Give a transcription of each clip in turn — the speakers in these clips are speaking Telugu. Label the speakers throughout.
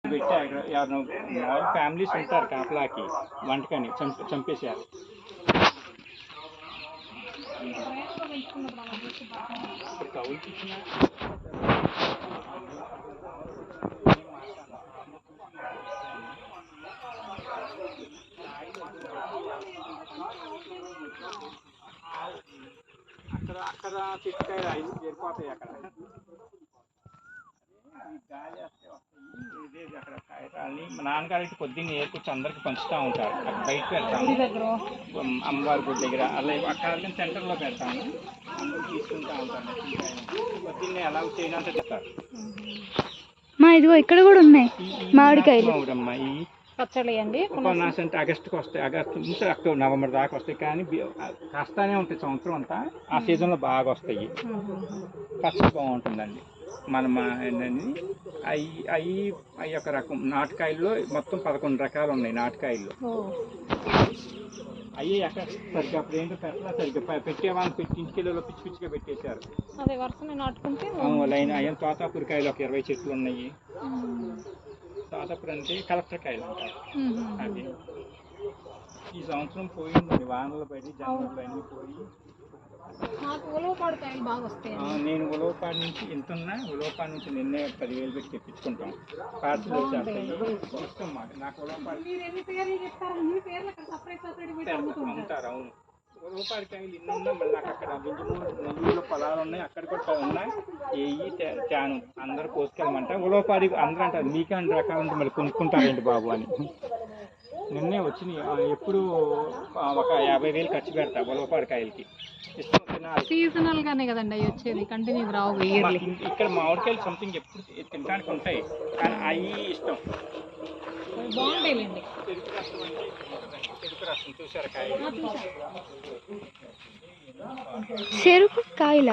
Speaker 1: పెట్టి ఎవరినో మామూలు ఫ్యామిలీస్ ఉంటారు కాపలాకి వంటకని చంపేసేయాలి. ఇప్పుడు కౌలుకి ఇచ్చిన అక్కడ చెట్టుకాయలు ఐదు చేరిపోతాయి. అక్కడ గాలి వస్తే వస్తాయి. ఇదే అక్కడ కాయటాలని మా నాన్నగారికి పొద్దున్న ఏర్కొచ్చి అందరికి పంచుతూ ఉంటారు. అక్కడ బయటకు వెళ్తాము అమ్మవారి గుడి దగ్గర, అలా అక్కడ సెంటర్లో పెడతాము. అందరూ తీసుకుంటూ ఉంటారు. పొద్దున్నే ఎలా చేయనంత చెప్తారు.
Speaker 2: మా ఇదిగో ఇక్కడ కూడా ఉన్నాయి మామిడికాయలు.
Speaker 1: ఈ
Speaker 2: పచ్చడి అండి
Speaker 1: అంటే ఆగస్టుకి వస్తాయి. ఆగస్టు నుంచి అక్టోబర్ నవంబర్ దాకా వస్తాయి. కానీ కాస్తానే ఉంటాయి సంవత్సరం అంతా. ఆ సీజన్లో బాగా వస్తాయి. పచ్చడి బాగుంటుందండి. మనం ఏంటండి అవి ఒక రకం నాటుకాయల్లో మొత్తం 11 రకాలు ఉన్నాయి. నాటుకాయల్లో అయ్యి ఎక్కడ సరిగ్గా అప్పుడు ఏంటో పెట్టలా, సరిగ్గా పెట్టేవాళ్ళని పెట్టి ఇంటికెళ్ళలో పిచ్చి పిచ్చిగా పెట్టేశారు. లైన్ అయ్యాం. తోతాపూరికాయలు ఒక 20 చెట్లు ఉన్నాయి. తోతాపూర్ అంటే కలెక్టర్ కాయలు అంటారు. అది ఈ సంవత్సరం పోయిందండి, వానలు పడి జనవరిలో అన్నీ పోయి. నేను ఉలవపాడు నుంచి ఎంతున్నా, ఉలవపాడు నుంచి నిన్నే 10,000 పెట్టి తెప్పించుకుంటాం. పార్సల్ వచ్చేస్తాయి. ఇష్టం మాకు. నాకు ఉలవపాడు అమ్ముతారు. అవును, ఉలవపాడికాయలు ఇన్ని ఉన్నా మళ్ళీ నాకు అక్కడ నెల్లూరులో పొలాలు ఉన్నాయి. అక్కడ కూడా ఉన్నాయి. తేను అందరూ కోసుకెళ్ళమంట. ఉలవపాడి అందరూ అంటారు మీకే అన్ని రకాలు ఉంటే మళ్ళీ కొనుక్కుంటారేంటి బాబు అని. నిన్నే వచ్చినాయి. ఎప్పుడు ఒక 50,000 ఖర్చు పెడతా ఉలవపాడికాయలకి.
Speaker 2: సీజనల్ గానే కదండి అవి వచ్చేది, కంటిన్యూ రావు.
Speaker 1: ఇక్కడ మామిడికాయలు సంథింగ్ ఎప్పుడు తినడానికి ఉంటాయి, కానీ అవి ఇష్టం.
Speaker 2: బాగుంటాయిలేండి.
Speaker 1: చెరుకు రసం చూసారా? కాయ
Speaker 2: చెరుకు కాయల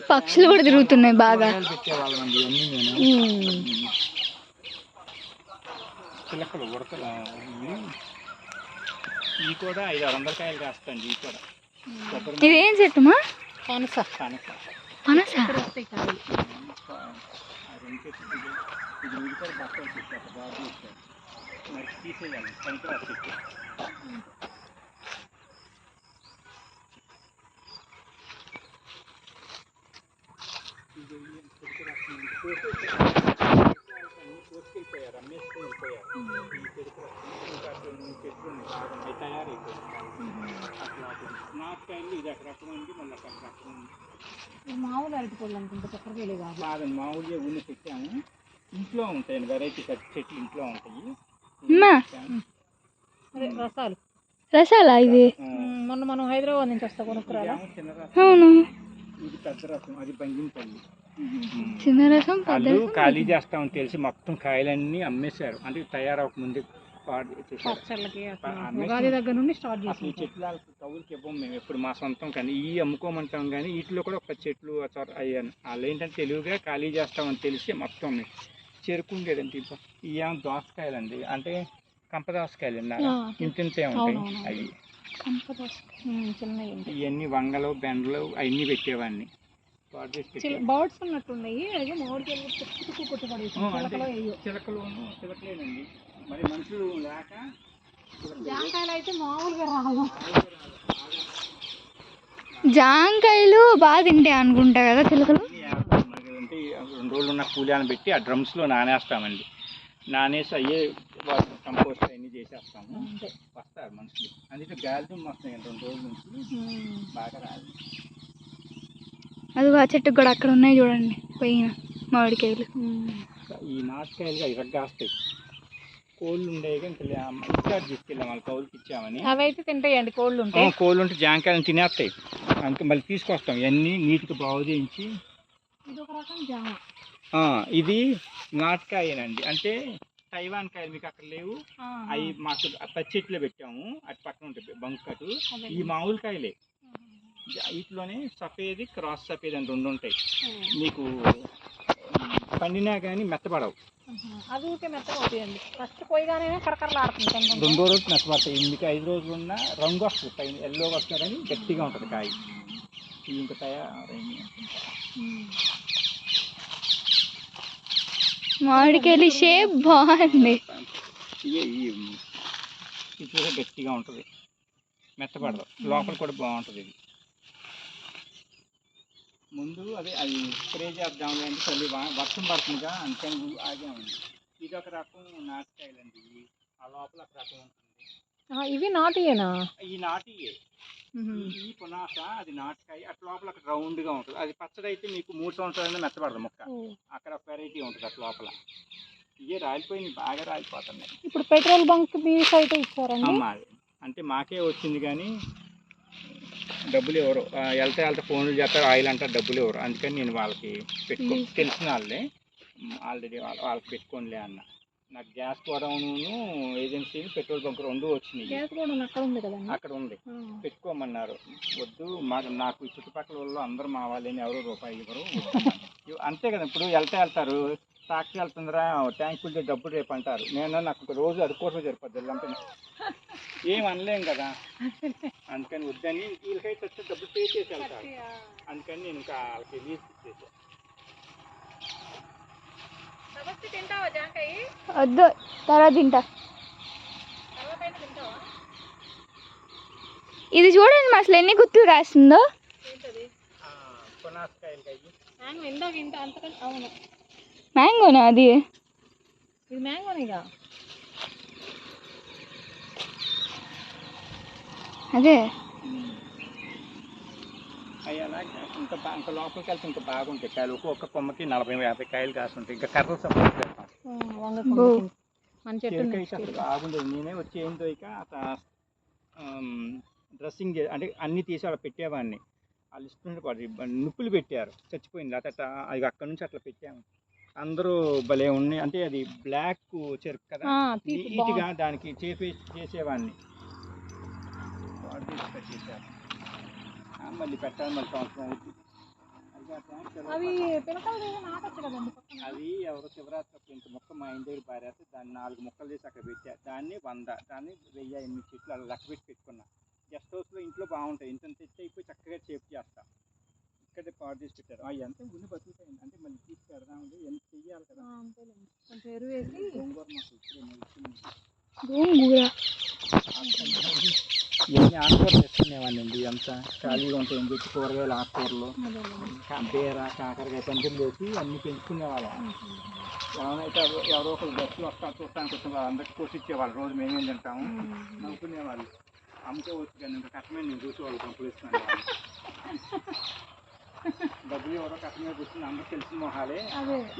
Speaker 2: పక్షులు కూడా తిరుగుతున్నాయి బాగా.
Speaker 1: చిలకలు ఉడకలు ఇవి కూడా 500 కాయలు కాస్తండి. ఇవి కూడా
Speaker 2: ఇదేం చెట్టుమా?
Speaker 1: పనస.
Speaker 2: పనస
Speaker 1: ఇది ఉడికారు బట్టలు చెప్పారు. బాగా చేశారు. మరి తీసేయాలి. పనికిరాదు చెట్టు. కోసుకెళ్ళిపోయారు, అమ్మేసుకుని వెళ్ళిపోయారు. ఈ చెరుకు చెట్లు బాగా అవి తయారైపోయాయి. అట్లా నాటుకాయలు ఇది ఒక రకం ఉంది, మళ్ళీ ఒక రకం ఉంది.
Speaker 2: మామూలు అరటిపళ్ళు అనుకుంటే చక్కెరకేళి కాదు.
Speaker 1: కాదండి, మామూలుగా ఊళ్ళో పెట్టాము. ఇంట్లో ఉంటాయండి, వెరైటీ చెట్లు ఇంట్లో ఉంటాయి.
Speaker 2: రసాలా ఇది? మొన్న మనం హైదరాబాద్ నుంచి వస్తా కొనుక్కురాలా. అవును,
Speaker 1: ఇది పెద్ద రసం, అది బంగినపల్లి.
Speaker 2: చిన్న రసం
Speaker 1: వాళ్ళు ఖాళీ చేస్తామని తెలిసి మొత్తం కాయలన్నీ అమ్మేశారు. అంటే తయారవక ముందే ఈ చెట్లు కవులకి ఇవ్వం మేము ఎప్పుడు, మా సొంతం. కానీ ఇవి అమ్ముకోమంటాం. కానీ వీటిలో కూడా ఒక చెట్లు అయ్యాను. వాళ్ళు ఏంటంటే తెలివిగా ఖాళీ చేస్తామని తెలిసి మొత్తం చెరుకు ఉండేదండి. ఇవేమో దోసకాయలండి, అంటే కంప దోసకాయలు ఇంతే ఉంటాయి. అవి ఇవన్నీ వంగలు బెండలు అవన్నీ పెట్టేవాడిని.
Speaker 2: బర్డ్స్ ఉన్నట్టున్నాయి.
Speaker 1: చిలకలేనండి, మరి మనుషులు లేక.
Speaker 2: జాంకాయలు అయితే మామూలుగా రావు. జాంకాయలు బాగా తింటాయి అనుకుంటా కదా చిలకలు.
Speaker 1: అంటే 2 రోజులు ఉన్న కూలిని పెట్టి ఆ డ్రమ్స్లో నానేస్తామండి. నానేసి అయ్యే కంపోస్ట్ అన్నీ చేసేస్తాము. వస్తారు మనుషులు. అందుకే గాలి వస్తాయి 2 రోజుల నుంచి బాగా రాదు.
Speaker 2: అది ఆ చెట్టుకు కూడా అక్కడ ఉన్నాయి చూడండి పోయిన మామిడికాయలు.
Speaker 1: ఈ నాటుకాయలుగా ఇరగ్గాస్తాయి. కోళ్ళు ఉండేవి ఇంకా ఇన్ఛార్జ్ తీసుకెళ్ళాం, వాళ్ళ కౌలుకి ఇచ్చామని.
Speaker 2: అవి అయితే తింటాయండి కోళ్ళు ఉంటాయి.
Speaker 1: కోళ్ళు ఉంటే జాంకాయలు తినేస్తాయి. అందుకే మళ్ళీ తీసుకొస్తాం ఇవన్నీ నీటికి బాగు చేయించి. ఇది నాటుకాయనండి, అంటే తైవాన్ కాయలు మీకు అక్కడ లేవు. అవి మాకు పచ్చి చెట్లు పెట్టాము, అటు పక్కన ఉంటాయి బంకటు. ఈ మామూలు కాయలే. వీటిలోనే సఫేది క్రాస్ సఫేది అని 2 ఉంటాయి. మీకు పండినా కానీ మెత్తపడవు.
Speaker 2: అది ఊరికే మెత్తగా అవుతాయండి. ఫస్ట్ పోయిగానే కరకరలాడుతుంది.
Speaker 1: రెండో రోజు మెత్తపడతాయి. ఇందుకు 5 రోజులు ఉన్న రంగు వస్తుంది, పైన ఎల్లోగా వస్తుందని గట్టిగా ఉంటుంది కాయ. ఇంకా తయారైంది.
Speaker 2: మామిడికాయలు షేప్ బాగుంది.
Speaker 1: ఇది గట్టిగా ఉంటుంది, మెత్తపడదు. లోపల కూడా బాగుంటుంది. ఇది ముందు అది స్ప్రే చేద్దాం అంటే చల్లి వర్షం పడుతుందిగా, అందుకని ఆగామండి. ఇది ఒక రకం నాటుకాయలండి. ఆ లోపల ఒక రకం ఉంటుంది.
Speaker 2: ఇవి నాటియేనా? ఈ
Speaker 1: నాటియే. ఈ పునాస అది నాటుకాయ. అట్లా లోపల అక్కడ రౌండ్గా ఉంటుంది. అది పచ్చడి అయితే మీకు 3 సంవత్సరాలైనా మెత్తపడదు మొక్క. అక్కడ ఒక వెరైటీ ఉంటుంది అట్లా లోపల. ఇవే రాలిపోయింది, బాగా రాలిపోతున్నాయి.
Speaker 2: ఇప్పుడు పెట్రోల్ బంక్ మీ సైట్ ఇచ్చారండి?
Speaker 1: అంటే మాకే వచ్చింది కానీ డబ్బులు ఎవరు వెళ్తే ఫోన్లు చేస్తారు, ఆయిల్ అంటారు, డబ్బులు ఎవరు. అందుకని నేను వాళ్ళకి తెలిసిన వాళ్ళే ఆల్రెడీ వాళ్ళకి పెట్టుకోనిలే అన్న. నాకు gas godown agency petrol bunk 2 వచ్చినాయి. అక్కడ ఉంది, పెట్టుకోమన్నారు. వద్దు నాకు చుట్టుపక్కల వాళ్ళు అందరూ మా వాళ్ళని ఎవరో రూపాయి ఇవ్వరు. అంతే కదా, ఇప్పుడు వెళ్తారు, టాక్సీ వెళ్తుందిరా ట్యాంక్ ఫుల్ డబ్బులు రేపు అంటారు. నేను నాకు రోజు అదుకోవడం సరిపోద్ది. అంటే ఏం అనలేం కదా, అందుకని వద్దని వీళ్ళకైతే వచ్చే డబ్బులు పే చేసి వెళ్తారు. అందుకని నేను ఇంకా వాళ్ళకి లీజ్ ఇచ్చేసాను.
Speaker 2: వద్దు, తర్వాత తింటా. ఇది చూడండి మా అసలు ఎన్ని గుర్తులు రాస్తుందో. మ్యాంగోనా అది? ఇది మ్యాంగోనేగా. అదే
Speaker 1: అవి అలాగే ఇంకా లోపలికి వెళ్తే ఇంకా బాగుంటాయి కాయలు. ఒక్కొక్క కొమ్మకి 40-50 కాయలు కాస్తుంటాయి. ఇంకా కర్రలు సపోర్ట్ పెడతాం. అసలు బాగుండేది. నేనే వచ్చి ఏంటో ఇక డ్రెస్సింగ్ అంటే అన్నీ తీసి అలా పెట్టేవాడిని. వాళ్ళు ఇష్టం నిప్పులు పెట్టారు, చచ్చిపోయింది. అట్లా అది అక్కడ నుంచి అట్లా పెట్టాము. అందరూ భలే ఉన్నాయి. అంటే అది బ్లాక్ చెరుకు కదా, నీట్గా దానికి చేసేవాడిని. పెట్టేశారు, మళ్ళీ పెట్టాలి, మళ్ళీ సంవత్సరం అవుతుంది. అది ఎవరో శివరాత్రి ఇంత మొక్క మా ఇంటి దగ్గర పారేస్తే దాన్ని 4 ముక్కలు చేసి అక్కడ పెట్టారు. దాన్ని 100, దాన్ని 1000 చెట్లు అలా లెక్క పెట్టి పెట్టుకున్నా. గెస్ట్ హౌస్లో ఇంట్లో బాగుంటాయి. ఇంత తెచ్చి అయిపోయి చక్కగా షేప్ చేస్తా. ఇక్కడే పాడు చేసి పెట్టారు. అవి ఎంత గుండె బతుకుతాయి అంటే మళ్ళీ తీసి పెడదామంటే ఎంత చెయ్యాలి కదా. ఇవన్నీ ఆకుకూరలు తెచ్చుకునేవాడినండి. ఎంత ఖాళీగా ఉంటాయని చెప్పి కూరగాయలు, ఆకుకూరలు, బీర, కాకరకాయ పందిర్లు వేసి అన్నీ పెంచుకునేవాళ్ళం. ఎవరైతే ఎవరో ఒకరు బస్సులు వస్తారు చూస్తానికి వచ్చిన వాళ్ళు అందరికీ కోసిచ్చేవాళ్ళు. రోజు మేమేం తింటాము నవ్వుకునేవాళ్ళు. అమ్ముకే వచ్చి కానీ ఇంకా కష్టమే, నేను చూసేవాళ్ళు పంపులు ఇస్తున్నాను. డబ్బులు ఎవరో కష్టం మీద కూర్చుని అందరూ తెలిసిన మొహాలే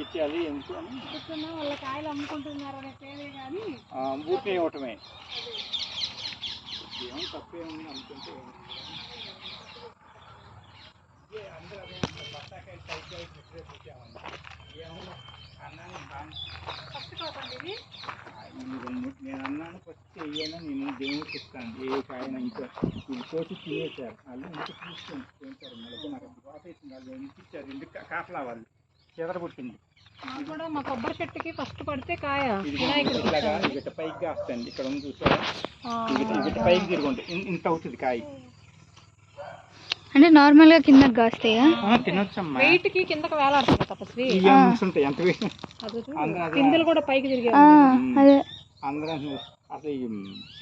Speaker 1: ఇచ్చేయాలి ఎందుకు అని వాళ్ళ కాయలు అమ్ముకుంటున్నారు అనే పేరే కానీ ఊరికే ఇవ్వటమే. ఏమో తప్పే ఉంది అనుకుంటే అందరూ అదే బత్తాకాయలు పైకాయలు కూర్చామన్నా. ఏమన్నా అన్నాను నేను అన్నాను ఫస్ట్ వేయనా, నేను దేవుడికి ఇస్తాను ఏ కాయన. ఇంకా వీళ్ళు కోసి తినేసారు. వాళ్ళు ఇంటికి తీసుకొని తింటారు. మళ్ళీ నాకు బాపేసింది. వాళ్ళు ఇంటిచ్చారు, ఇంటికి కాపలా వాళ్ళు చెదరగొట్టింది.
Speaker 2: కూడా మా కొబ్బరి చెట్టుకి ఫస్ట్ పడితే కాయ
Speaker 1: ఇలాగా ఇగట పైకి కాస్తుంది. ఇక్కడ ఉంది చూసారా, ఇగట పైకి తిరుగుంటే ఇంత అవుతుంది కాయ.
Speaker 2: అంటే నార్మల్గా కిందకి కాస్తాయా?
Speaker 1: తినొచ్చమ్మా.
Speaker 2: వెయిట్ కి కిందకి వేలాడుతుంది తపస్వి.
Speaker 1: ఎంత
Speaker 2: పిందెలు కూడా పైకి తిరిగి
Speaker 1: అందరూ అసలు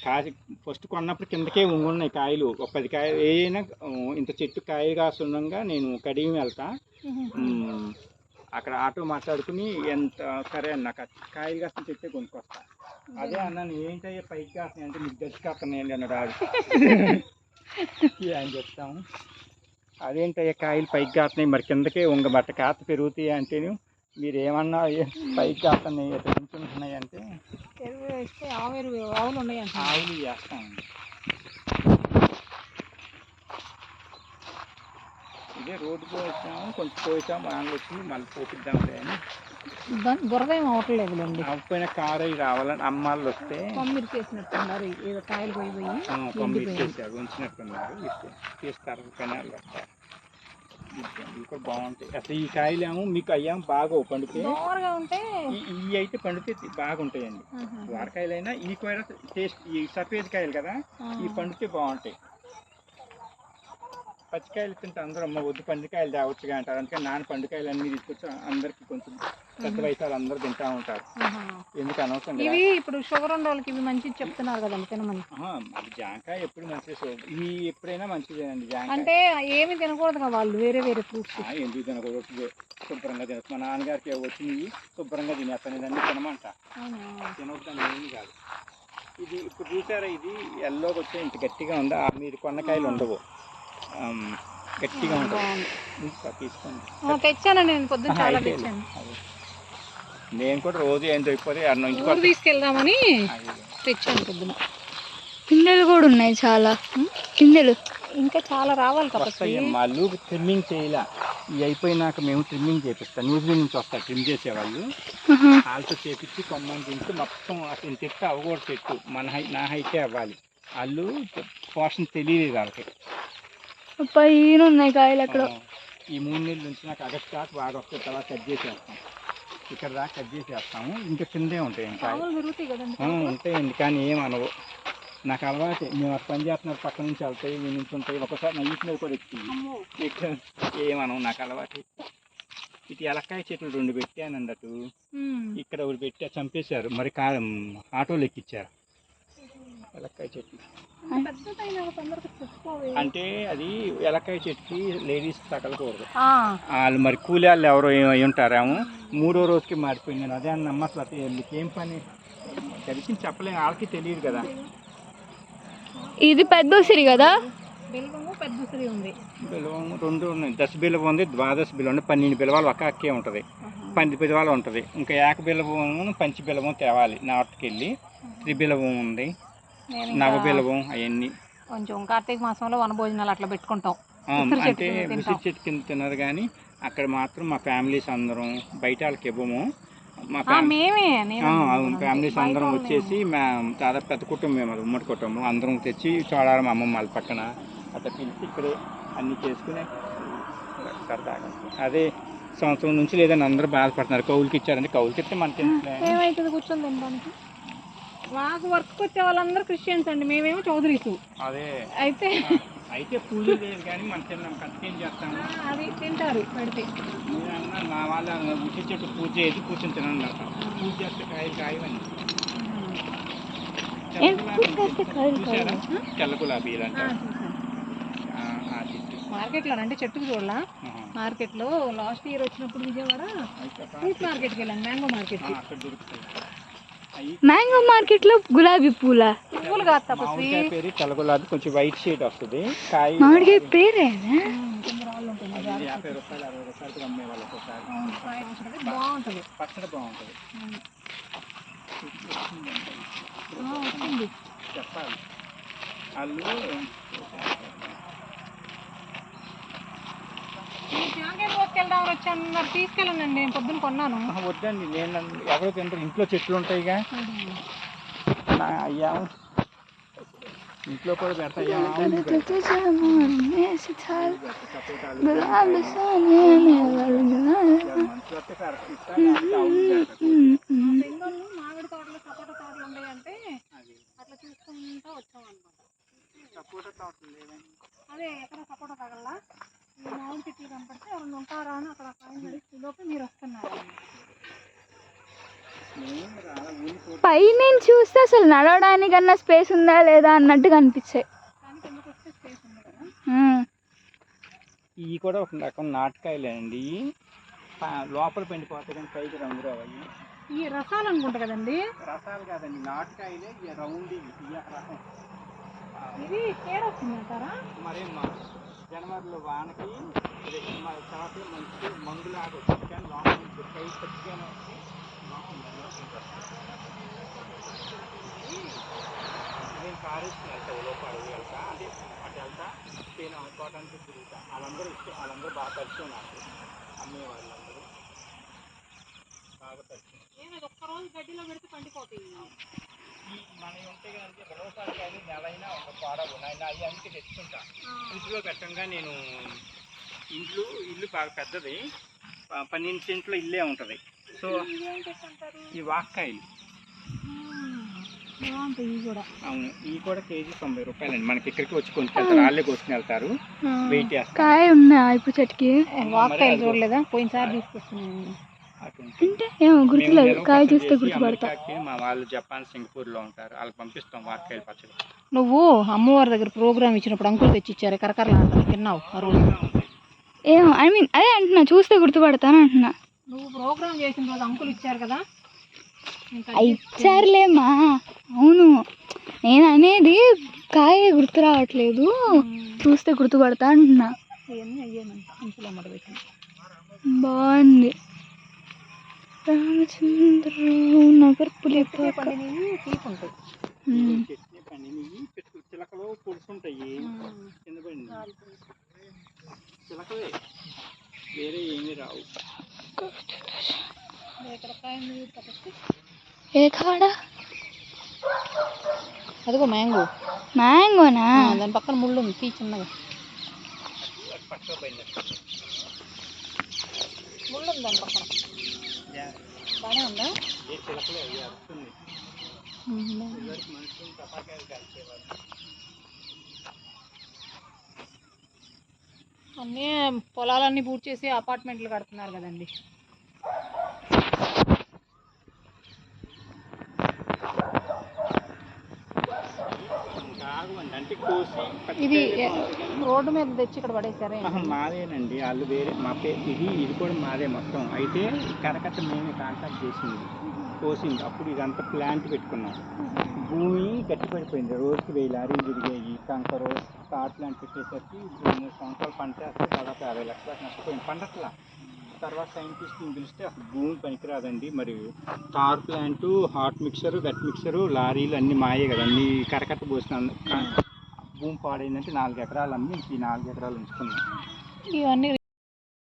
Speaker 1: కాయ ఫస్ట్ కొన్నప్పుడు కిందకే ఉంగున్నాయి కాయలు. ఒక 10 కాయలు ఏదైనా ఇంత చెట్టు కాయ కాస్తుండగా నేను కడిగి వెళ్తా. అక్కడ ఆటో మాట్లాడుకుని ఎంత సరే అన్న నాకు కాయలు కాసిన చెట్టే కొనుక్కొస్తా. అదే అన్నాను ఏంటయ్యా పైకి కాస్తున్నాయి అంటే మీకు గచ్చి కాస్తున్నాయండి అన్నాడు ఆడు. అని చెప్తాము. అదేంటయ్యా కాయలు పైకి కాస్తున్నాయి మరి కిందకే బట్ట కాత పెరుగుతాయి అంటేను మీరు ఏమన్నా పైకి కాస్తున్నాయి ఎక్కడ నుంచి ఉంటున్నాయి అంటే ఆవులు వేస్తామండి. ఇదే రోడ్డు పోసాము, కొంచెం పోసాము, వానలు వచ్చి మళ్ళీ పోపిద్దాంలే అని.
Speaker 2: బురద ఏం అవట్లేదులేండి.
Speaker 1: అవ్వకపోయినా కారు అవి రావాలని అమ్మాళ్ళు వస్తే
Speaker 2: పంపిచ్చేసినట్టున్నారు. కాయలు
Speaker 1: పంపించేసారు, ఉంచినట్టున్నారు. తీస్తారు కెనాలు వస్తారు. ఇవి కూడా బాగుంటాయి. అసలు ఈ కాయలు ఏమో మీకు అయ్యాము బాగా పండితే,
Speaker 2: దోరగా ఉంటే
Speaker 1: ఇవి అయితే పండితే బాగుంటాయండి. వారకాయలైనా ఈ కూడా టేస్ట్, ఈ సఫేద్ కాయలు కదా, ఈ పండితే బాగుంటాయి. పచ్చికాయలు తింటే అందరూ అమ్మ వద్దు పండుకాయలు తేవచ్చుగా అంటారు. అందుకని నాన్న పండుకాయలు అన్నీ తీసుకొచ్చి అందరికి కొంచెం పెద్ద వయసు వాళ్ళు అందరూ తింటా ఉంటారు. ఎందుకు అనవసరం కదా.
Speaker 2: ఇవి ఇప్పుడు షుగర్ ఉన్న వాళ్ళకి ఇవి మంచిది చెప్తున్నారు కదండి తినమని.
Speaker 1: జాంకాయ ఎప్పుడు మంచిది, ఇవి ఎప్పుడైనా మంచిదేనండి. జాంకాయ
Speaker 2: అంటే ఏమి తినకూడదు కదా వాళ్ళు, వేరే వేరే ఫ్రూట్స్.
Speaker 1: ఎందుకు తినకూడదు, శుభ్రంగా తినచ్చు. మా నాన్నగారికి వచ్చినవి శుభ్రంగా తినేస్తాను, ఇదన్నీ తినమంట. తినొద్దని ఏమి కాదు. ఇది ఇప్పుడు చూసారా, ఇది ఎల్లోకి వచ్చే ఇంత గట్టిగా ఉందా, మీరు కొన్నకాయలు ఉండవు, గట్టిగా ఉంటుంది. తీసుకోండి,
Speaker 2: తెచ్చానండి నేను పొద్దున్న చాలా తెచ్చాను.
Speaker 1: నేను కూడా రోజు ఏం దొరికిపోతే
Speaker 2: ఊరు తీసుకెళ్దామని తెచ్చాను పొద్దున.
Speaker 3: పిందెలు కూడా ఉన్నాయి, చాలా పిందెలు
Speaker 2: ఇంకా చాలా రావాలి కాబట్టి.
Speaker 1: వాళ్ళు ట్రిమ్మింగ్ చేయలే, ఇవి అయిపోయినాక మేము ట్రిమ్మింగ్ చేపిస్తాం. న్యూజిలాండ్ నుంచి వస్తారు ట్రిమ్ చేసేవాళ్ళు, వాళ్ళతో చేపించి కొమ్మని తింటూ మొత్తం అసలు ఇంత ఎత్తు అవ్వకూడదు చెట్టు, నా హైటే అవ్వాలి. వాళ్ళు పోషణ తెలియలేదు వాళ్ళకి.
Speaker 3: ఈయన ఉన్నాయి కాయలు అక్కడ.
Speaker 1: ఈ 3 నెలల నుంచి నాకు ఆగస్టు దాకా బాగా వస్తాయి, తర్వాత కట్ చేసేస్తాం. ఇక్కడ దాకా కట్ చేసేస్తాము, ఇంకా కిందే ఉంటాయి. ఇంకా ఉంటాయండి, కానీ ఏమనవు. నాకు అలవాటు, మేము అక్కడ పని చేస్తున్నారు, పక్క నుంచి వెళ్తాయి, మీ నుంచి ఉంటాయి. ఒకసారి నా ఇంటి మీద కూడా ఎక్కి ఏమనవు, నాకు అలవాటు. ఇటు ఎలక్కాయ చెట్లు 2 పెట్టానండి. అటు ఇక్కడ ఒకటి పెట్టా, చంపేశారు, మరి ఆటోలు ఎక్కిచ్చారు ఎలక్కాయ చెట్లు. అంటే అది ఎలక్కాయ చెట్టుకి లేడీస్ తగలకూడదు, వాళ్ళు మరి కూలి వాళ్ళు ఎవరో అయి ఉంటారేమో. 3వ రోజుకి మారిపోయింది. నేను అదే అన్న, అసలు ఏం పని తెలిసి చెప్పలేము, వాళ్ళకి తెలియదు కదా.
Speaker 3: ఇది పెద్ద ఉసిరి కదా,
Speaker 2: పెద్ద ఉసిరి ఉంది.
Speaker 1: బిలవం 2 ఉన్నాయి, 10 బిలవం ఉంది, 12 బిలవం ఉంది, 12 బిలవాలు ఒక అక్కే ఉంటుంది, 12 బిలవాలు ఉంటుంది. ఇంకా ఏక బిలవం, పంచి బిలవం తేవాలి నార్త్కి వెళ్ళి. 3 బిలవం ఉంది, నవ బిలవం, అవన్నీ.
Speaker 2: కొంచెం కార్తీక మాసంలో వనభోజనాలు అట్లా పెట్టుకుంటాం.
Speaker 1: అంటే ఉసిరి చెట్టు కింద తిన్నారు, కానీ అక్కడ మాత్రం మా ఫ్యామిలీస్ అందరం, బయట వాళ్ళకి ఇవ్వము. మా ఫ్యామిలీస్ అందరం వచ్చేసి దాదాపు పెద్ద కుటుంబం, మేము ఉమ్మడి కుటుంబం, అందరం తెచ్చి చూడాలి. మా అమ్మమ్మ వాళ్ళ పక్కన అట్లా పిలిచి ఇక్కడే అన్నీ చేసుకుని సరదాగా. అదే సంవత్సరం నుంచి లేదని అందరూ బాధపడుతున్నారు, కౌలుకి ఇచ్చారంటే. కౌలుకి ఇస్తే మనకి
Speaker 2: ఏమవుతుంది కూర్చొని తినడానికి. మాకు వర్క్ వచ్చే వాళ్ళందరూ క్రిస్టియన్స్ అండి, మేమేమో చౌదరీస్.
Speaker 1: అదే అయితే పూజ లేదు, కానీ మనం తిన్నాం కష్టం చేస్తాము,
Speaker 2: అది తింటారు పెడితే.
Speaker 1: నేనన్నా మా వాళ్ళ ఉసిరి చెట్టు పూజ చేసి కూర్చొని తినండి, పూజ చేస్తే కాయలు కాయవండి. చూసారా, తెల్ల గులాబీలు అంటారు.
Speaker 2: మార్కెట్లో అంటే చెట్టుకు చూడాల. మార్కెట్లో లాస్ట్ ఇయర్ వచ్చినప్పుడు విజయవాడ ఫ్రూట్ మార్కెట్కి వెళ్ళాను, మ్యాంగో మార్కెట్కి.
Speaker 1: అక్కడ దొరుకుతాయి.
Speaker 3: మ్యాంగో మార్కెట్ లో గులాబీ పూల
Speaker 2: పువ్వులు కాదు తపస్వి,
Speaker 1: పేరు తెల్ల గులాబీ, కొంచెం వైట్ షేడ్ వస్తుంది. కాయ
Speaker 3: మామిడికాయ పేరే
Speaker 1: 50 రూపాయలు 60 రూపాయలకి అమ్మే వాళ్ళు ఒకసారి.
Speaker 2: బాగుంటుంది,
Speaker 1: పచ్చడి బాగుంటుంది. చెప్పాలి వాళ్ళు.
Speaker 2: కోసుకెళ్దామని వచ్చాను, తీసుకెళ్ళండి, నేను పొద్దున్న కొన్నాను.
Speaker 1: వద్దండి, నేను ఎవరో తింటారు, ఇంట్లో చెట్లు ఉంటాయిగా. అయ్యా ఇంట్లో కూడా పెడతాయా,
Speaker 2: మామిడి తోటలు సపోటా తోటలు ఉన్నాయంటే అట్లా చూసుకుంటూ వచ్చాం అనమాట.
Speaker 1: సపోటా తోటలు లేదండి,
Speaker 2: అదే ఎక్కడ సపోటా తగల్లా, ఈ మామిడి చెట్లు కనపడితే ఎవరైనా ఉంటారా అని అక్కడ లోపల మీరు వస్తున్నారు.
Speaker 3: పైనుంచి చూస్తే అసలు నడవడానికన్నా స్పేస్ ఉందా లేదా అన్నట్టుగా అనిపించాయి.
Speaker 1: ఇవి కూడా ఒక రకం నాటకాయలేండి, లోపల పండిపోతాయి కానీ పైకి రంగు రావాలి.
Speaker 2: ఈ రసాలు అనుకుంటా కదండి.
Speaker 1: రసాలు కాదండి, నాటకాయలే. రౌండ్ ఇవి రకం.
Speaker 2: ఇది కేర్ వస్తుందంటారా?
Speaker 1: మరేమ్మా జనవరిలో వానకి చేపలు మంచి మందులాగా వచ్చింది, కానీ లోపల నుంచి పై పచ్చిగానే వచ్చి నేను కారేసుకుని వెళ్తా, లోపల అడుగు వెళ్తా, అంటే అటు వెళ్తా, నేను అనుకోవడానికి తిరుగుతా. వాళ్ళందరూ బాగా పరిచయం, నాకు అమ్మే వాళ్ళందరూ బాగా పరిచయం.
Speaker 2: ఒక్కరోజు గడ్డిలో పెడితే పండిపోతాయి.
Speaker 1: మనవి ఉంటాయి కనుక ఉలవపాడు కాయలు నెలైనా ఒక పాడవు, నేను అవి అందుకే తెచ్చుకుంటా. ఇంట్లో పెట్టంగా నేను ఇల్లు బాగా పెద్దది, 12 సెంట్ల ఇల్లే ఉంటుంది. సో ఈ వాక్కాయలు
Speaker 2: బాగుంటాయి ఇవి కూడా.
Speaker 1: అవును, ఇవి కూడా కేజీ 90 రూపాయలండి. మనకి ఇక్కడికి వచ్చి కొనుక్కెళ్తారు, వాళ్ళే కోసుకుని వెళ్తారు, వెయిట్ చేస్తారు.
Speaker 3: కాయ ఉన్నాయా ఇప్పుడు చెట్టుకి?
Speaker 2: వాక్కాయలు చూడలేదా? పోయినసారి తీసుకొస్తున్నాను.
Speaker 3: అంటే ఏమో గుర్తులేదు, కాయ చూస్తే గుర్తుపడతా.
Speaker 1: మా వాళ్ళు జపాన్, సింగపూర్లో ఉంటారు, వాళ్ళకి పంపిస్తాం వాక్కాయలు పచ్చడి.
Speaker 2: నువ్వు అమ్మవారి దగ్గర ప్రోగ్రామ్ ఇచ్చినప్పుడు అంకులు తెచ్చి ఇచ్చారు, కరకరలు తిన్నావు ఆ రోజు.
Speaker 3: ఏమో ఐ మీన్ అదే అంటున్నా, చూస్తే గుర్తుపడతాను అంటున్నా.
Speaker 2: నువ్వు ప్రోగ్రామ్ చేసిన రోజు అంకులు ఇచ్చారు కదా.
Speaker 3: ఇచ్చారులేమ్మా, అవును. నేను అనేది కాయ గుర్తు రావట్లేదు, చూస్తే గుర్తుపడతా అంటున్నా.
Speaker 2: ఇవన్నీ అయ్యేనంట అంకులు అమ్మట పెట్టి.
Speaker 3: బాగుంది. రామచంద్రరావు నగర్ పులిపాక.
Speaker 2: పండినవి తీపి ఉంటాయి.
Speaker 1: చట్నీ పండినవి చిలకలు పొడుచుంటాయి, కింద పడింది చిలకలే, వేరే ఏమీ రావు.
Speaker 3: ఏ కాడ?
Speaker 2: అదిగో మ్యాంగో.
Speaker 3: మ్యాంగోనా?
Speaker 2: దాని పక్కన ముళ్ళు ఉంది, తీ చిన్నగా. ముళ్ళు ఉంది దాని పక్కన, బాగానే ఉందా?
Speaker 1: చిలకలే వస్తుంది. మనుషులు టపాకాయలు కలిసేవాళ్ళు.
Speaker 2: అన్నీ పొలాలన్నీ పూర్తి చేసి అపార్ట్మెంట్లు కడుతున్నారు కదండి.
Speaker 1: అంటే కోసి
Speaker 2: ఇది రోడ్డు మీద తెచ్చి ఇక్కడ పడేసారే?
Speaker 1: మాదేనండి, వాళ్ళు వేరే మా ఇది కూడా మాదే మొత్తం. అయితే కరకట్ట మేమే కాంటాక్ట్ చేసింది, కోసింది. అప్పుడు ఇదంతా ప్లాంట్ పెట్టుకున్నాం. భూమి గట్టిపడిపోయింది, రోజుకి 1000 లారీలు తిరిగాయి. కంకరు తార్ ప్లాంట్ పెట్టేసరికి 3 సంవత్సరాలు పంట వేస్తే దాదాపు 50 లక్షల నష్టపోయింది పండట్లా. తర్వాత సైంటిస్ట్ని పిలిస్తే అసలు భూమి పనికిరాదండి, మరి tar plant, hot mixer, wet mixer, లారీలు అన్నీ మాయే కదా, అన్నీ కరకట్ట పోసిన భూమి పాడైందంటే 4 ఎకరాలు అమ్మి ఈ 4 ఎకరాలు ఉంచుకున్నాం.
Speaker 2: ఇవన్నీ